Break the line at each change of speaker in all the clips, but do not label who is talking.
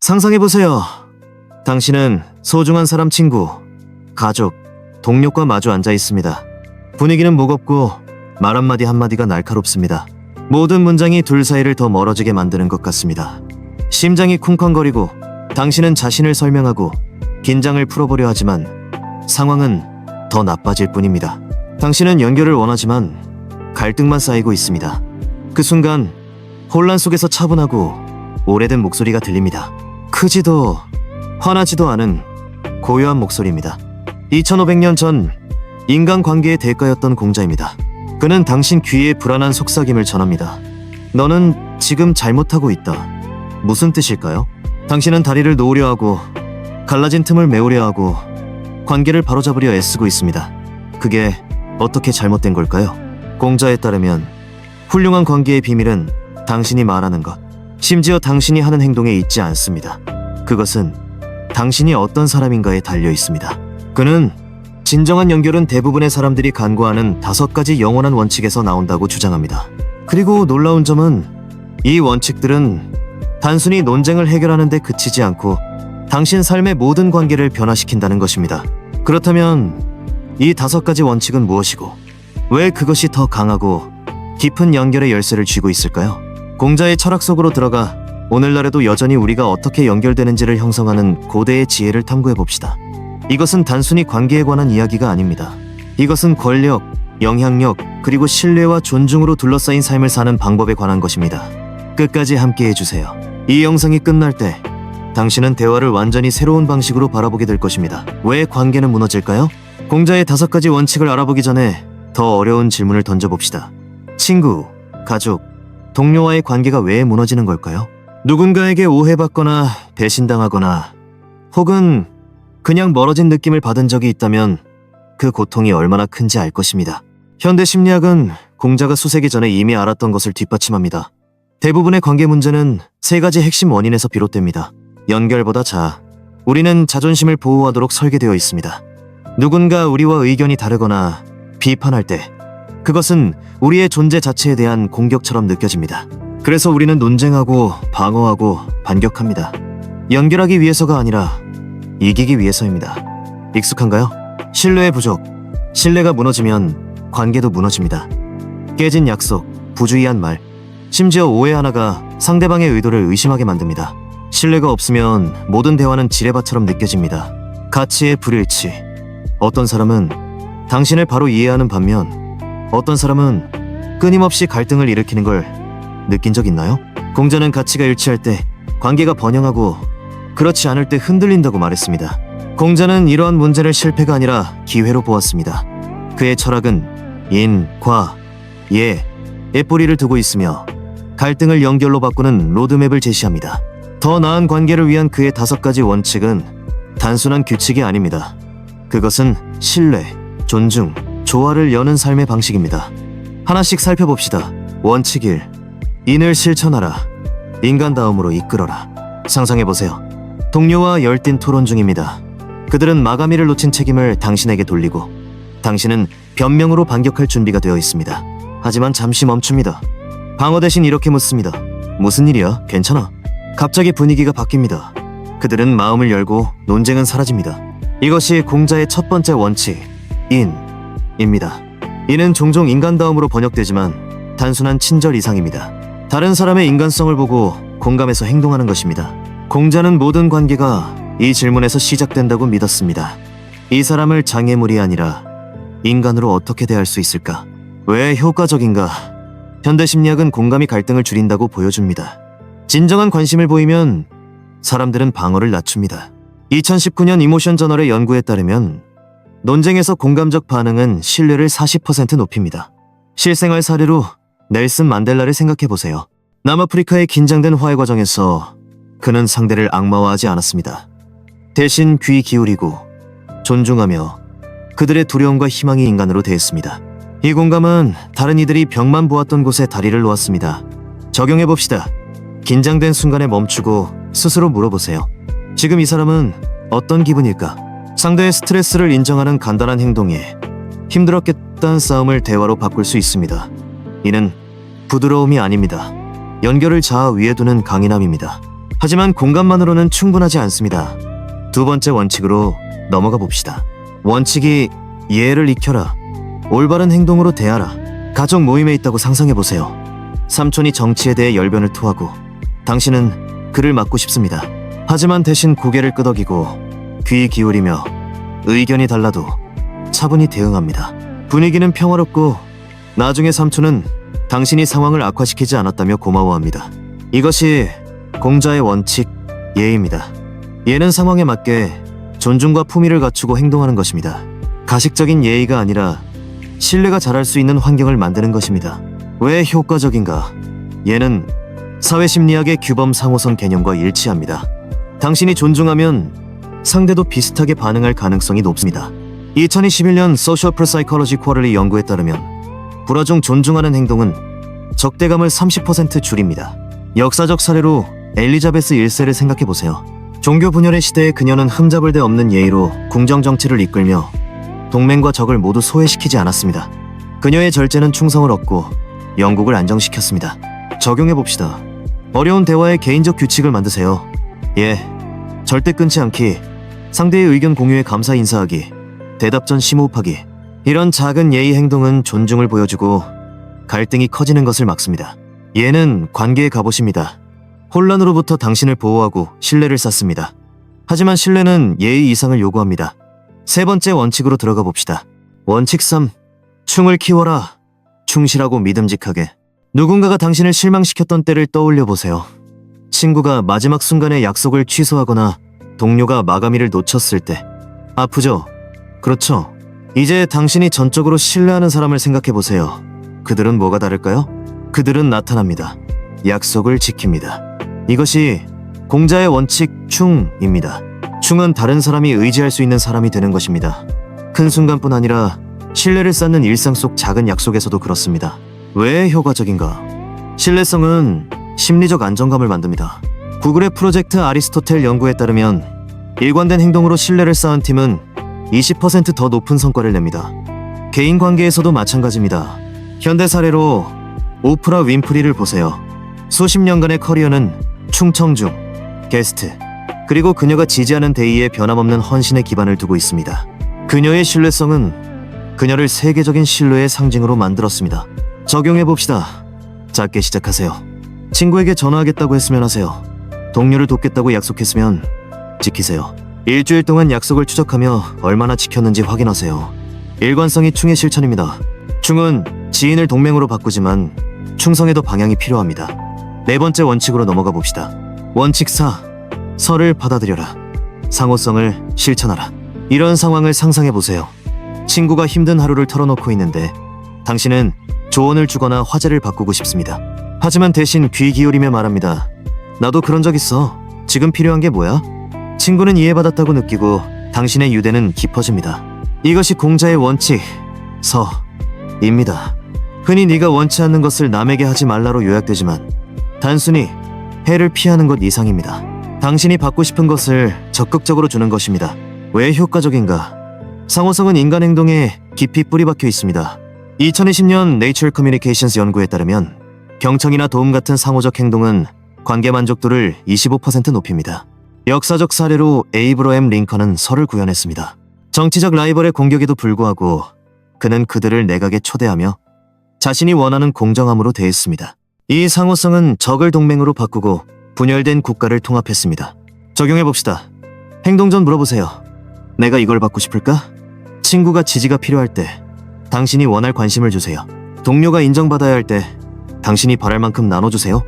상상해보세요. 당신은 소중한 사람, 친구, 가족, 동료과 마주 앉아 있습니다. 분위기는 무겁고 말 한마디 한마디가 날카롭습니다. 모든 문장이 둘 사이를 더 멀어지게 만드는 것 같습니다. 심장이 쿵쾅거리고 당신은 자신을 설명하고 긴장을 풀어보려 하지만 상황은 더 나빠질 뿐입니다. 당신은 연결을 원하지만 갈등만 쌓이고 있습니다. 그 순간 혼란 속에서 차분하고 오래된 목소리가 들립니다. 크지도 화나지도 않은 고요한 목소리입니다. 2500년 전 인간관계의 대가였던 공자입니다. 그는 당신 귀에 불안한 속삭임을 전합니다. 너는 지금 잘못하고 있다. 무슨 뜻일까요? 당신은 다리를 놓으려 하고 갈라진 틈을 메우려 하고 관계를 바로잡으려 애쓰고 있습니다. 그게 어떻게 잘못된 걸까요? 공자에 따르면 훌륭한 관계의 비밀은 당신이 말하는 것, 심지어 당신이 하는 행동에 있지 않습니다. 그것은 당신이 어떤 사람인가에 달려 있습니다. 그는 진정한 연결은 대부분의 사람들이 간구하는 5가지 영원한 원칙에서 나온다고 주장합니다. 그리고 놀라운 점은 이 원칙들은 단순히 논쟁을 해결하는 데 그치지 않고 당신 삶의 모든 관계를 변화시킨다는 것입니다. 그렇다면 이 5가지 원칙은 무엇이고 왜 그것이 더 강하고 깊은 연결의 열쇠를 쥐고 있을까요? 공자의 철학 속으로 들어가 오늘날에도 여전히 우리가 어떻게 연결되는지를 형성하는 고대의 지혜를 탐구해봅시다. 이것은 단순히 관계에 관한 이야기가 아닙니다. 이것은 권력, 영향력, 그리고 신뢰와 존중으로 둘러싸인 삶을 사는 방법에 관한 것입니다. 끝까지 함께 해주세요. 이 영상이 끝날 때 당신은 대화를 완전히 새로운 방식으로 바라보게 될 것입니다. 왜 관계는 무너질까요? 공자의 5가지 원칙을 알아보기 전에 더 어려운 질문을 던져봅시다. 친구, 가족, 동료와의 관계가 왜 무너지는 걸까요? 누군가에게 오해받거나 배신당하거나 혹은 그냥 멀어진 느낌을 받은 적이 있다면 그 고통이 얼마나 큰지 알 것입니다. 현대 심리학은 공자가 수세기 전에 이미 알았던 것을 뒷받침합니다. 대부분의 관계 문제는 3가지 핵심 원인에서 비롯됩니다. 연결보다 우리는 자존심을 보호하도록 설계되어 있습니다. 누군가 우리와 의견이 다르거나 비판할 때 그것은 우리의 존재 자체에 대한 공격처럼 느껴집니다. 그래서 우리는 논쟁하고 방어하고 반격합니다. 연결하기 위해서가 아니라 이기기 위해서입니다. 익숙한가요? 신뢰의 부족. 신뢰가 무너지면 관계도 무너집니다. 깨진 약속, 부주의한 말, 심지어 오해 하나가 상대방의 의도를 의심하게 만듭니다. 신뢰가 없으면 모든 대화는 지뢰밭처럼 느껴집니다. 가치의 불일치. 어떤 사람은 당신을 바로 이해하는 반면 어떤 사람은 끊임없이 갈등을 일으키는 걸 느낀 적 있나요? 공자는 가치가 일치할 때 관계가 번영하고 그렇지 않을 때 흔들린다고 말했습니다. 공자는 이러한 문제를 실패가 아니라 기회로 보았습니다. 그의 철학은 인, 과, 예의 뿌리를 두고 있으며 갈등을 연결로 바꾸는 로드맵을 제시합니다. 더 나은 관계를 위한 그의 5가지 원칙은 단순한 규칙이 아닙니다. 그것은 신뢰, 존중, 조화를 여는 삶의 방식입니다. 하나씩 살펴봅시다. 원칙 1. 인을 실천하라. 인간다움으로 이끌어라. 상상해보세요. 동료와 열띤 토론 중입니다. 그들은 마감일을 놓친 책임을 당신에게 돌리고 당신은 변명으로 반격할 준비가 되어 있습니다. 하지만 잠시 멈춥니다. 방어 대신 이렇게 묻습니다. 무슨 일이야? 괜찮아? 갑자기 분위기가 바뀝니다. 그들은 마음을 열고 논쟁은 사라집니다. 이것이 공자의 첫 번째 원칙, 인입니다. 인은 종종 인간다움으로 번역되지만 단순한 친절 이상입니다. 다른 사람의 인간성을 보고 공감해서 행동하는 것입니다. 공자는 모든 관계가 이 질문에서 시작된다고 믿었습니다. 이 사람을 장애물이 아니라 인간으로 어떻게 대할 수 있을까? 왜 효과적인가? 현대 심리학은 공감이 갈등을 줄인다고 보여줍니다. 진정한 관심을 보이면 사람들은 방어를 낮춥니다. 2019년 이모션 저널의 연구에 따르면 논쟁에서 공감적 반응은 신뢰를 40% 높입니다. 실생활 사례로 넬슨 만델라를 생각해보세요. 남아프리카의 긴장된 화해 과정에서 그는 상대를 악마화하지 않았습니다. 대신 귀 기울이고 존중하며 그들의 두려움과 희망이 인간으로 대했습니다. 이 공감은 다른 이들이 벽만 보았던 곳에 다리를 놓았습니다. 적용해봅시다. 긴장된 순간에 멈추고 스스로 물어보세요. 지금 이 사람은 어떤 기분일까? 상대의 스트레스를 인정하는 간단한 행동이 힘들었겠다는 싸움을 대화로 바꿀 수 있습니다. 이는 부드러움이 아닙니다. 연결을 자아 위에 두는 강인함입니다. 하지만 공감만으로는 충분하지 않습니다. 두 번째 원칙으로 넘어가 봅시다. 원칙이 예를 익혀라. 올바른 행동으로 대하라. 가족 모임에 있다고 상상해 보세요. 삼촌이 정치에 대해 열변을 토하고 당신은 그를 막고 싶습니다. 하지만 대신 고개를 끄덕이고 귀 기울이며 의견이 달라도 차분히 대응합니다. 분위기는 평화롭고 나중에 삼촌은 당신이 상황을 악화시키지 않았다며 고마워합니다. 이것이 공자의 원칙, 예입니다. 예는 상황에 맞게 존중과 품위를 갖추고 행동하는 것입니다. 가식적인 예의가 아니라 신뢰가 자랄 수 있는 환경을 만드는 것입니다. 왜 효과적인가? 예는 사회심리학의 규범 상호선 개념과 일치합니다. 당신이 존중하면 상대도 비슷하게 반응할 가능성이 높습니다. 2021년 Social Psychology Quarterly 연구에 따르면 불화 중 존중하는 행동은 적대감을 30% 줄입니다. 역사적 사례로 엘리자베스 1세를 생각해 보세요. 종교 분열의 시대에 그녀는 흠잡을 데 없는 예의로 궁정 정치를 이끌며 동맹과 적을 모두 소외시키지 않았습니다. 그녀의 절제는 충성을 얻고 영국을 안정시켰습니다. 적용해 봅시다. 어려운 대화에 개인적 규칙을 만드세요. 예, 절대 끊지 않기, 상대의 의견 공유에 감사 인사하기, 대답 전 심호흡하기. 이런 작은 예의 행동은 존중을 보여주고 갈등이 커지는 것을 막습니다. 예는 관계의 갑옷입니다. 혼란으로부터 당신을 보호하고 신뢰를 쌓습니다. 하지만 신뢰는 예의 이상을 요구합니다. 세 번째 원칙으로 들어가 봅시다. 원칙 3. 충을 키워라. 충실하고 믿음직하게. 누군가가 당신을 실망시켰던 때를 떠올려 보세요. 친구가 마지막 순간에 약속을 취소하거나 동료가 마감일을 놓쳤을 때. 아프죠? 그렇죠. 이제 당신이 전적으로 신뢰하는 사람을 생각해 보세요. 그들은 뭐가 다를까요? 그들은 나타납니다. 약속을 지킵니다. 이것이 공자의 원칙 충입니다. 충은 다른 사람이 의지할 수 있는 사람이 되는 것입니다. 큰 순간뿐 아니라 신뢰를 쌓는 일상 속 작은 약속에서도 그렇습니다. 왜 효과적인가? 신뢰성은 심리적 안정감을 만듭니다. 구글의 프로젝트 아리스토텔 연구에 따르면 일관된 행동으로 신뢰를 쌓은 팀은 20% 더 높은 성과를 냅니다. 개인 관계에서도 마찬가지입니다. 현대 사례로 오프라 윈프리를 보세요. 수십 년간의 커리어는 충청중, 게스트, 그리고 그녀가 지지하는 대의에 변함없는 헌신의 기반을 두고 있습니다. 그녀의 신뢰성은 그녀를 세계적인 신뢰의 상징으로 만들었습니다. 적용해봅시다. 작게 시작하세요. 친구에게 전화하겠다고 했으면 하세요. 동료를 돕겠다고 약속했으면 지키세요. 일주일 동안 약속을 추적하며 얼마나 지켰는지 확인하세요. 일관성이 충의 실천입니다. 충은 지인을 동맹으로 바꾸지만 충성에도 방향이 필요합니다. 네 번째 원칙으로 넘어가 봅시다. 원칙 4. 서를 받아들여라. 상호성을 실천하라. 이런 상황을 상상해 보세요. 친구가 힘든 하루를 털어놓고 있는데 당신은 조언을 주거나 화제를 바꾸고 싶습니다. 하지만 대신 귀 기울이며 말합니다. 나도 그런 적 있어. 지금 필요한 게 뭐야? 친구는 이해받았다고 느끼고 당신의 유대는 깊어집니다. 이것이 공자의 원칙 서입니다. 흔히 네가 원치 않는 것을 남에게 하지 말라로 요약되지만 단순히 해를 피하는 것 이상입니다. 당신이 받고 싶은 것을 적극적으로 주는 것입니다. 왜 효과적인가? 상호성은 인간 행동에 깊이 뿌리박혀 있습니다. 2020년 Nature Communications 연구에 따르면 경청이나 도움 같은 상호적 행동은 관계 만족도를 25% 높입니다. 역사적 사례로 에이브러햄 링컨은 설을 구현했습니다. 정치적 라이벌의 공격에도 불구하고 그는 그들을 내각에 초대하며 자신이 원하는 공정함으로 대했습니다. 이 상호성은 적을 동맹으로 바꾸고 분열된 국가를 통합했습니다. 적용해봅시다. 행동 전 물어보세요. 내가 이걸 받고 싶을까? 친구가 지지가 필요할 때 당신이 원할 관심을 주세요. 동료가 인정받아야 할 때 당신이 바랄 만큼 나눠주세요.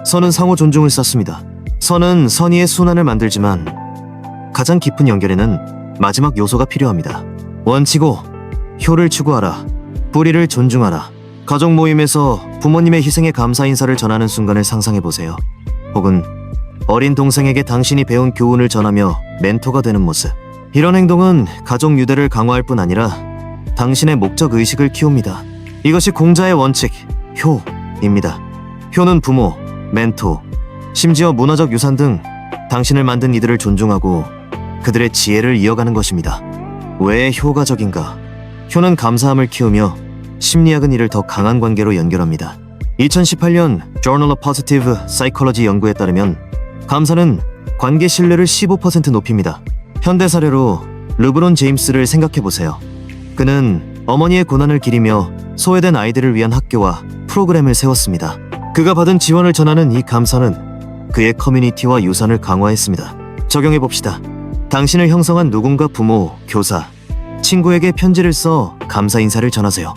선은 상호 존중을 쌓습니다. 선은 선의의 순환을 만들지만 가장 깊은 연결에는 마지막 요소가 필요합니다. 원칙 5. 효를 추구하라. 뿌리를 존중하라. 가족 모임에서 부모님의 희생에 감사 인사를 전하는 순간을 상상해보세요. 혹은 어린 동생에게 당신이 배운 교훈을 전하며 멘토가 되는 모습. 이런 행동은 가족 유대를 강화할 뿐 아니라 당신의 목적 의식을 키웁니다. 이것이 공자의 원칙, 효입니다. 효는 부모, 멘토, 심지어 문화적 유산 등 당신을 만든 이들을 존중하고 그들의 지혜를 이어가는 것입니다. 왜 효과적인가? 효는 감사함을 키우며 심리학은 이를 더 강한 관계로 연결합니다. 2018년 Journal of Positive Psychology 연구에 따르면 감사는 관계 신뢰를 15% 높입니다. 현대 사례로 르브론 제임스를 생각해보세요. 그는 어머니의 고난을 기리며 소외된 아이들을 위한 학교와 프로그램을 세웠습니다. 그가 받은 지원을 전하는 이 감사는 그의 커뮤니티와 유산을 강화했습니다. 적용해봅시다. 당신을 형성한 누군가 부모, 교사, 친구에게 편지를 써 감사 인사를 전하세요.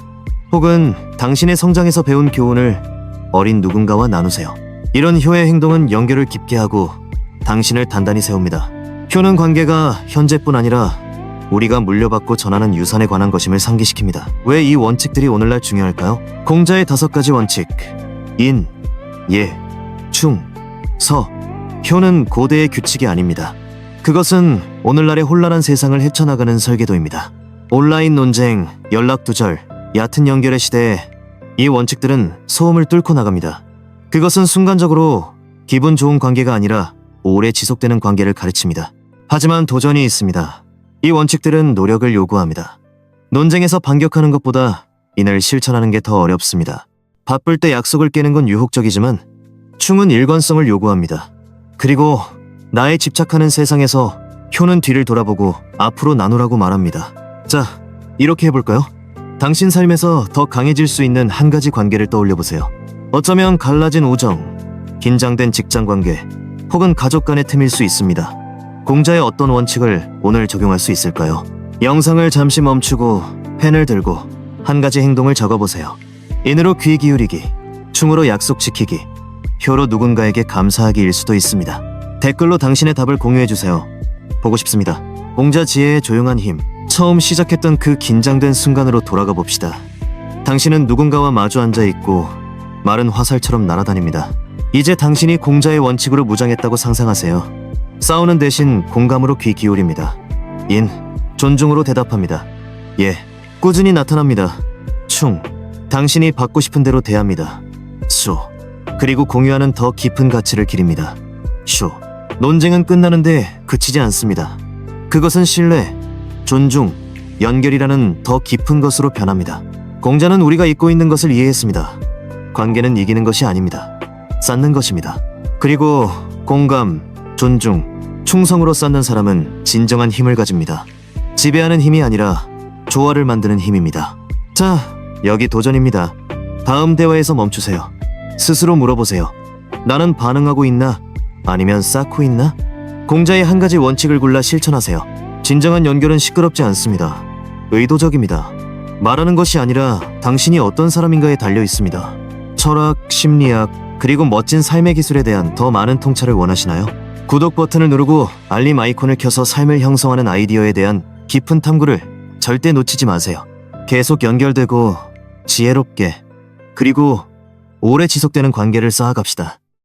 혹은 당신의 성장에서 배운 교훈을 어린 누군가와 나누세요. 이런 효의 행동은 연결을 깊게 하고 당신을 단단히 세웁니다. 효는 관계가 현재뿐 아니라 우리가 물려받고 전하는 유산에 관한 것임을 상기시킵니다. 왜 이 원칙들이 오늘날 중요할까요? 공자의 5가지 원칙, 인, 예, 충, 서, 효는 고대의 규칙이 아닙니다. 그것은 오늘날의 혼란한 세상을 헤쳐나가는 설계도입니다. 온라인 논쟁, 연락두절, 얕은 연결의 시대에 이 원칙들은 소음을 뚫고 나갑니다. 그것은 순간적으로 기분 좋은 관계가 아니라 오래 지속되는 관계를 가르칩니다. 하지만 도전이 있습니다. 이 원칙들은 노력을 요구합니다. 논쟁에서 반격하는 것보다 이를 실천하는 게 더 어렵습니다. 바쁠 때 약속을 깨는 건 유혹적이지만 충은 일관성을 요구합니다. 그리고 나에 집착하는 세상에서 효는 뒤를 돌아보고 앞으로 나누라고 말합니다. 자, 이렇게 해볼까요? 당신 삶에서 더 강해질 수 있는 한 가지 관계를 떠올려보세요. 어쩌면 갈라진 우정, 긴장된 직장관계, 혹은 가족 간의 틈일 수 있습니다. 공자의 어떤 원칙을 오늘 적용할 수 있을까요? 영상을 잠시 멈추고 펜을 들고 한 가지 행동을 적어보세요. 인으로 귀 기울이기, 충으로 약속 지키기, 효로 누군가에게 감사하기일 수도 있습니다. 댓글로 당신의 답을 공유해주세요. 보고 싶습니다. 공자 지혜의 조용한 힘, 처음 시작했던 그 긴장된 순간으로 돌아가 봅시다. 당신은 누군가와 마주 앉아있고 마른 화살처럼 날아다닙니다. 이제 당신이 공자의 원칙으로 무장했다고 상상하세요. 싸우는 대신 공감으로 귀 기울입니다. 인, 존중으로 대답합니다. 예, 꾸준히 나타납니다. 충, 당신이 받고 싶은 대로 대합니다. 수, 그리고 공유하는 더 깊은 가치를 기립니다. 쇼, 논쟁은 끝나는데 그치지 않습니다. 그것은 신뢰, 존중, 연결이라는 더 깊은 것으로 변합니다. 공자는 우리가 잊고 있는 것을 이해했습니다. 관계는 이기는 것이 아닙니다. 쌓는 것입니다. 그리고 공감, 존중, 충성으로 쌓는 사람은 진정한 힘을 가집니다. 지배하는 힘이 아니라 조화를 만드는 힘입니다. 자, 여기 도전입니다. 다음 대화에서 멈추세요. 스스로 물어보세요. 나는 반응하고 있나? 아니면 쌓고 있나? 공자의 한 가지 원칙을 골라 실천하세요. 진정한 연결은 시끄럽지 않습니다. 의도적입니다. 말하는 것이 아니라 당신이 어떤 사람인가에 달려 있습니다. 철학, 심리학, 그리고 멋진 삶의 기술에 대한 더 많은 통찰을 원하시나요? 구독 버튼을 누르고 알림 아이콘을 켜서 삶을 형성하는 아이디어에 대한 깊은 탐구를 절대 놓치지 마세요. 계속 연결되고 지혜롭게, 그리고 오래 지속되는 관계를 쌓아갑시다.